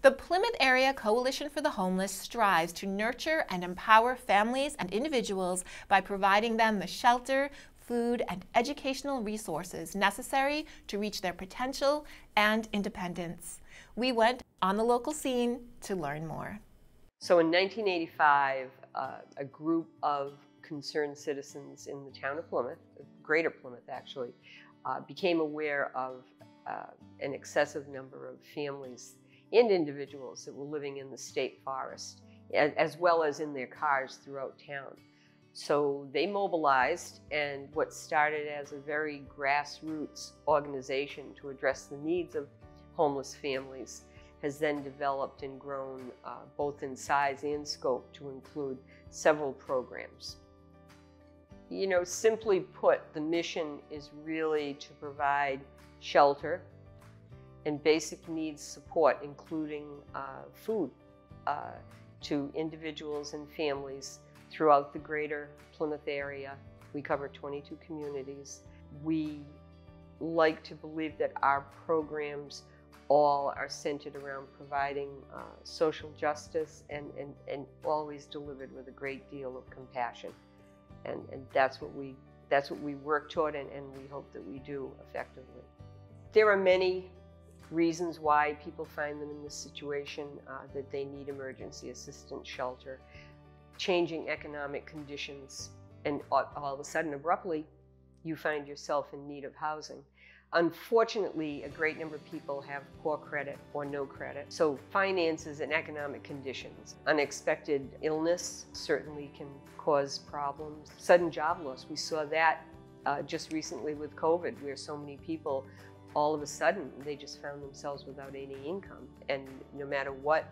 The Plymouth Area Coalition for the Homeless strives to nurture and empower families and individuals by providing them the shelter, food, and educational resources necessary to reach their potential and independence. We went on the local scene to learn more. So in 1985, a group of concerned citizens in the town of Plymouth, greater Plymouth actually, became aware of an excessive number of families and individuals that were living in the state forest, as well as in their cars throughout town. So they mobilized, and what started as a very grassroots organization to address the needs of homeless families has then developed and grown both in size and scope to include several programs. You know, simply put, the mission is really to provide shelter and basic needs support, including food, to individuals and families throughout the greater Plymouth area. We cover 22 communities. We like to believe that our programs all are centered around providing social justice and always delivered with a great deal of compassion. And that's what we work toward, and we hope that we do effectively. There are many reasons why people find them in this situation, that they need emergency assistance shelter, changing economic conditions, and all of a sudden, abruptly, you find yourself in need of housing. Unfortunately, a great number of people have poor credit or no credit. So finances and economic conditions, unexpected illness certainly can cause problems. Sudden job loss, we saw that just recently with COVID, where so many people all of a sudden, they just found themselves without any income. And no matter what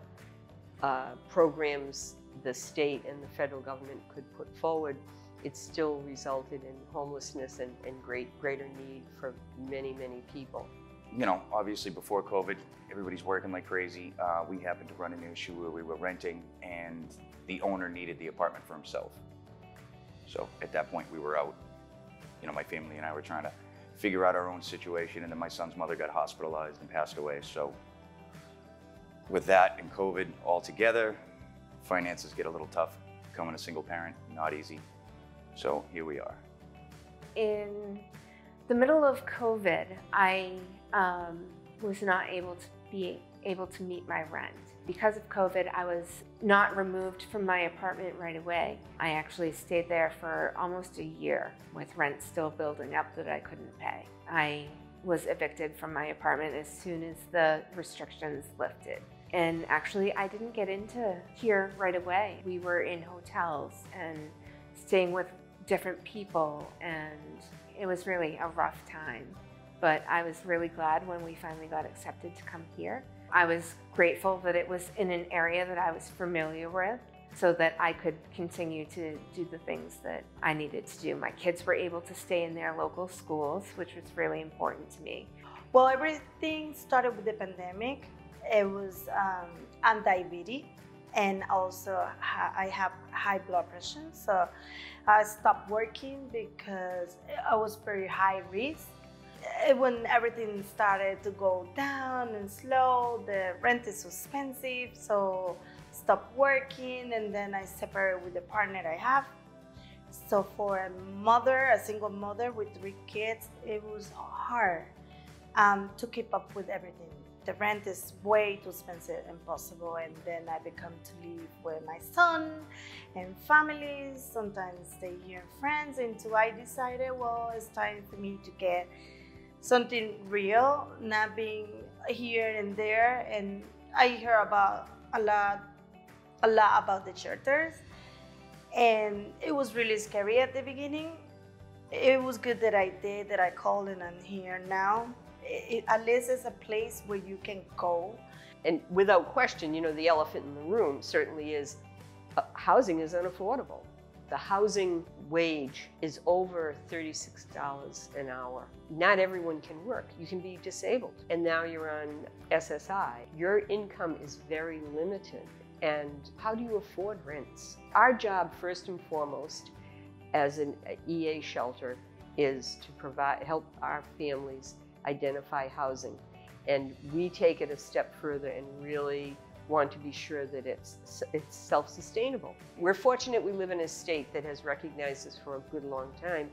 programs the state and the federal government could put forward, it still resulted in homelessness and greater need for many, many people. You know, obviously before COVID, everybody's working like crazy. We happened to run into an issue where we were renting and the owner needed the apartment for himself. So at that point we were out. You know, my family and I were trying to figure out our own situation, and then my son's mother got hospitalized and passed away. So with that and COVID all together, finances get a little tough. Becoming a single parent, not easy. So here we are. In the middle of COVID, I was not able to meet my rent. Because of COVID, I was not removed from my apartment right away. I actually stayed there for almost a year with rent still building up that I couldn't pay. I was evicted from my apartment as soon as the restrictions lifted. And actually, I didn't get into here right away. We were in hotels and staying with different people, and it was really a rough time. But I was really glad when we finally got accepted to come here. I was grateful that it was in an area that I was familiar with, so that I could continue to do the things that I needed to do. My kids were able to stay in their local schools, which was really important to me. Well, everything started with the pandemic. It was diabetes, and also I have high blood pressure, so I stopped working because I was very high risk. When everything started to go down and slow, the rent is expensive, so stopped working, and then I separated with the partner I have. So for a single mother with 3 kids, it was hard to keep up with everything. The rent is way too expensive and impossible, and then I become to live with my son and families, sometimes stay here and friends, and so I decided, well, it's time for me to get something real, not being here and there. And I hear about a lot about the shelters, and it was really scary at the beginning. It was good that I called, and I'm here now. At least it's a place where you can go. And without question, you know, the elephant in the room certainly is housing is unaffordable. The housing wage is over $36 an hour. Not everyone can work. You can be disabled. And now you're on SSI. Your income is very limited. And how do you afford rents? Our job, first and foremost, as an EA shelter, is to help our families identify housing. And we take it a step further and really want to be sure that it's self-sustainable. We're fortunate we live in a state that has recognized this for a good long time,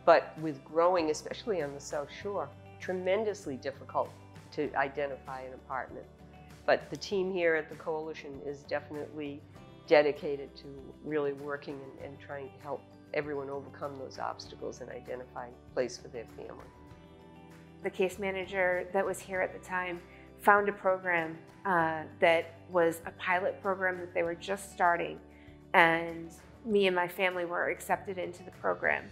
but with growing, especially on the South Shore, tremendously difficult to identify an apartment. But the team here at the Coalition is definitely dedicated to really working and trying to help everyone overcome those obstacles and identify a place for their family. The case manager that was here at the time found a program that was a pilot program that they were just starting, and me and my family were accepted into the program,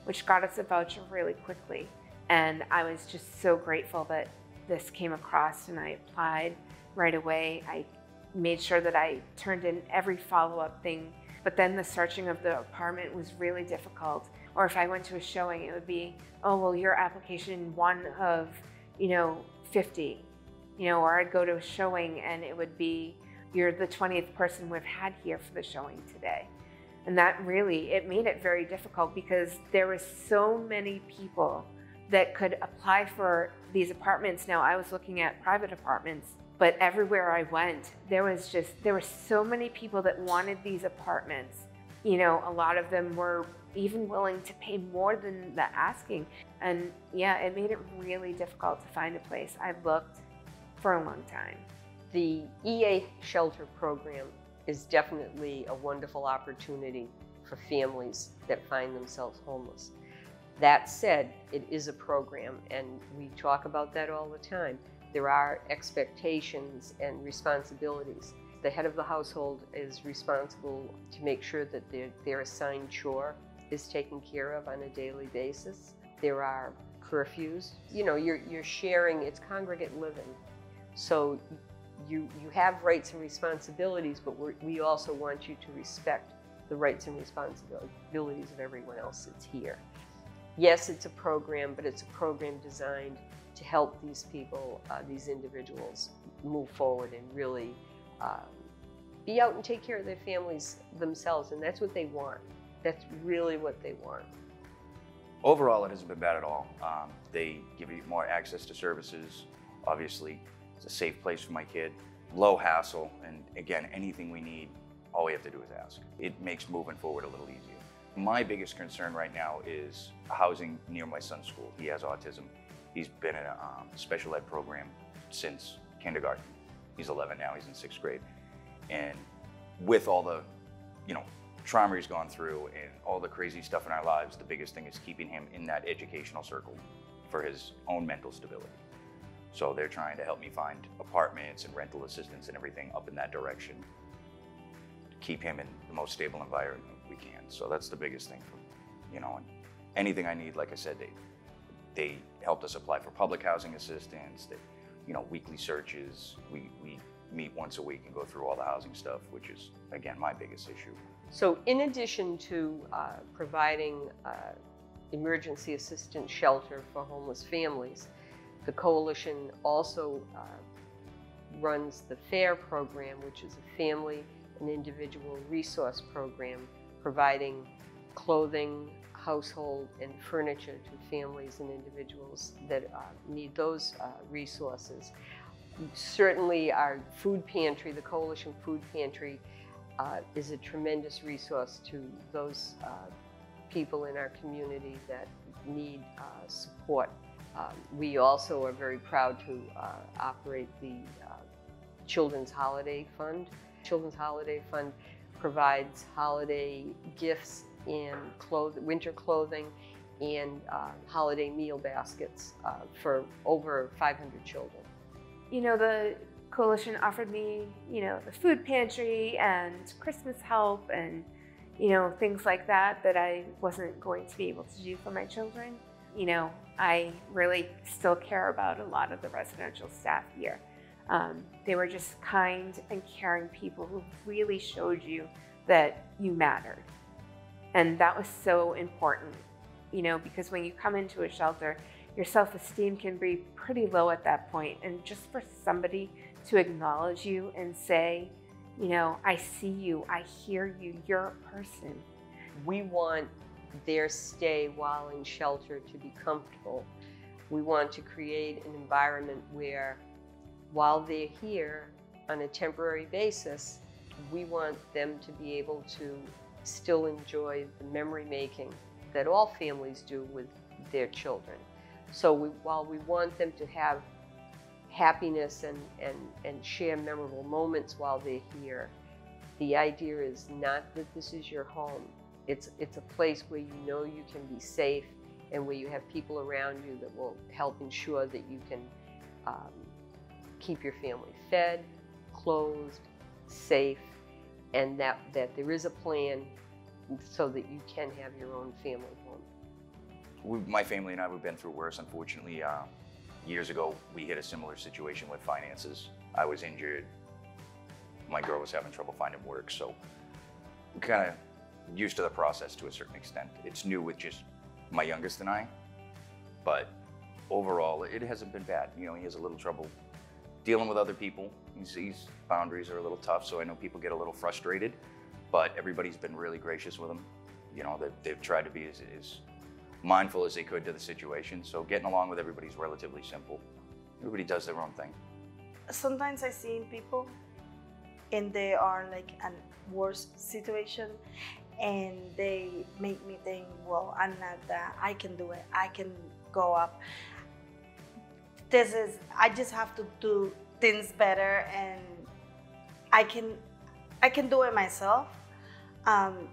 which got us a voucher really quickly. And I was just so grateful that this came across, and I applied right away. I made sure that I turned in every follow-up thing, but then the searching of the apartment was really difficult. Or if I went to a showing, it would be, oh, well, your application one of, 50, or I'd go to a showing and it would be, you're the 20th person we've had here for the showing today. And that really, it made it very difficult because there were so many people that could apply for these apartments. Now, I was looking at private apartments, but everywhere I went, there were so many people that wanted these apartments. A lot of them were even willing to pay more than the asking. And yeah, it made it really difficult to find a place. I've looked for a long time. The EA shelter program is definitely a wonderful opportunity for families that find themselves homeless. That said, it is a program, and we talk about that all the time. There are expectations and responsibilities. The head of the household is responsible to make sure that their assigned chore is taken care of on a daily basis. There are curfews. You're sharing, it's congregate living. So you have rights and responsibilities, but we also want you to respect the rights and responsibilities of everyone else that's here. Yes, it's a program, but it's a program designed to help these people, these individuals, move forward and really be out and take care of their families themselves, and that's what they want. That's really what they want. Overall, it hasn't been bad at all. They give you more access to services. Obviously, it's a safe place for my kid, low hassle, and again, anything we need, all we have to do is ask. It makes moving forward a little easier. My biggest concern right now is housing near my son's school. He has autism. He's been in a special ed program since kindergarten. He's 11 now, he's in 6th grade. And with all the, trauma he's gone through and all the crazy stuff in our lives, the biggest thing is keeping him in that educational circle for his own mental stability. So they're trying to help me find apartments and rental assistance and everything up in that direction to keep him in the most stable environment we can. So that's the biggest thing and anything I need, like I said, they helped us apply for public housing assistance, weekly searches. We meet once a week and go through all the housing stuff, which is, again, my biggest issue. So in addition to providing emergency assistance shelter for homeless families, the Coalition also runs the FAIR program, which is a family and individual resource program, providing clothing, household, and furniture to families and individuals that need those resources. Certainly our food pantry, the Coalition Food Pantry, is a tremendous resource to those people in our community that need support. We also are very proud to operate the Children's Holiday Fund. Children's Holiday Fund provides holiday gifts and winter clothing and holiday meal baskets for over 500 children. The Coalition offered me, the food pantry and Christmas help and, things like that I wasn't going to be able to do for my children. I really still care about a lot of the residential staff here. They were just kind and caring people who really showed you that you mattered. And that was so important, because when you come into a shelter, your self-esteem can be pretty low at that point. And just for somebody to acknowledge you and say, I see you, I hear you, you're a person. We want their stay while in shelter to be comfortable. We want to create an environment where, while they're here on a temporary basis, we want them to be able to still enjoy the memory making that all families do with their children. So while we want them to have happiness and share memorable moments while they're here, the idea is not that this is your home. It's a place where you know you can be safe and where you have people around you that will help ensure that you can keep your family fed, clothed, safe, and that there is a plan so that you can have your own family home. My family and I have been through worse. Unfortunately, years ago, we hit a similar situation with finances. I was injured. My girl was having trouble finding work, so we're kind of used to the process to a certain extent. It's new with just my youngest and I, but overall, it hasn't been bad. You know, he has a little trouble dealing with other people. His boundaries are a little tough, so I know people get a little frustrated, but everybody's been really gracious with him. You know, they've tried to be as mindful as they could to the situation, so getting along with everybody's relatively simple. Everybody does their own thing. Sometimes I see people and they are like a worse situation, and they make me think, well, I'm not that, I can do it, I can go up. I just have to do things better, and I can do it myself.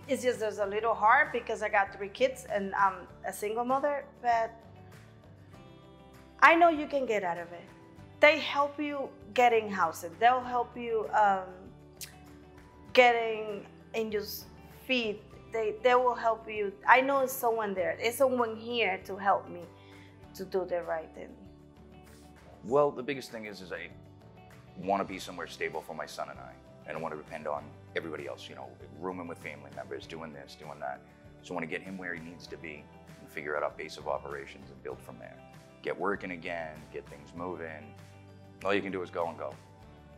It's just there's a little hard because I got 3 kids and I'm a single mother, but I know you can get out of it. They help you getting housing. They'll help you getting in your feet. They will help you. I know it's someone there. There's someone here to help me to do the right thing. Well, the biggest thing is I want to be somewhere stable for my son and I don't want to depend on everybody else, you know, rooming with family members, doing this, doing that. So I want to get him where he needs to be and figure out our base of operations and build from there. Get working again, get things moving. All you can do is go and go.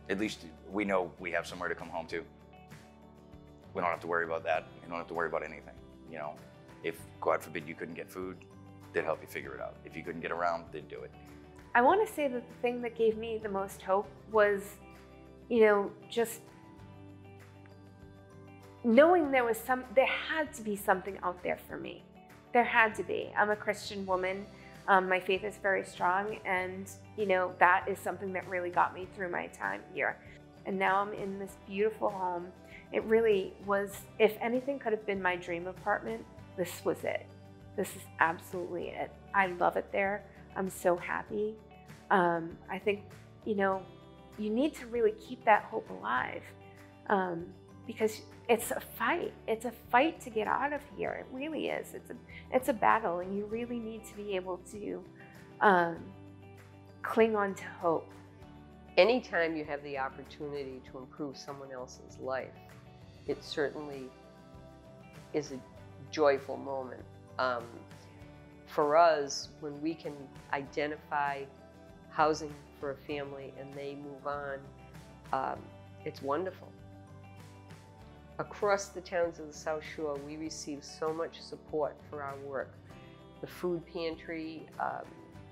At least we know we have somewhere to come home to. We don't have to worry about that. You don't have to worry about anything. You know, if God forbid you couldn't get food, they'd help you figure it out. If you couldn't get around, they'd do it. I want to say that the thing that gave me the most hope was, you know, just knowing there had to be something out there for me. There had to be. I'm a Christian woman. My faith is very strong, and you know, that is something that really got me through my time here. And now I'm in this beautiful home. It really was, if anything could have been my dream apartment, this was it. This is absolutely it. I love it there. I'm so happy. I think, you know, you need to really keep that hope alive, because it's a fight. It's a fight to get out of here. It really is. It's a battle, and you really need to be able to cling on to hope. Anytime you have the opportunity to improve someone else's life, it certainly is a joyful moment. For us, when we can identify housing for a family and they move on, it's wonderful. Across the towns of the South Shore, we receive so much support for our work. The food pantry,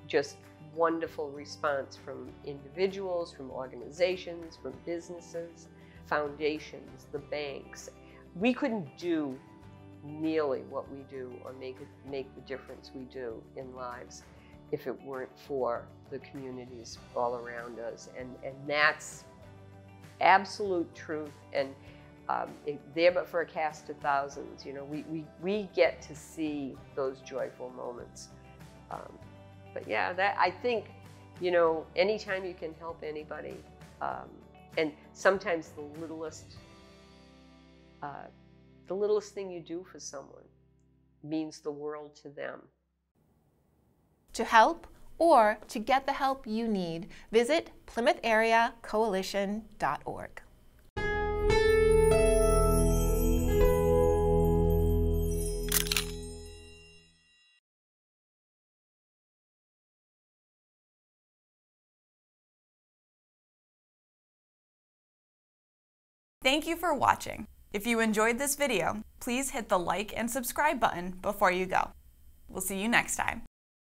just wonderful response from individuals, from organizations, from businesses, foundations, the banks. We couldn't do nearly what we do or make the difference we do in lives if it weren't for the communities all around us. And that's absolute truth. And there but for a cast of thousands, you know, we get to see those joyful moments. But yeah, that, I think, you know, anytime you can help anybody, and sometimes the littlest thing you do for someone means the world to them. To help or to get the help you need, visit PlymouthAreaCoalition.org. Thank you for watching. If you enjoyed this video, please hit the like and subscribe button before you go. We'll see you next time.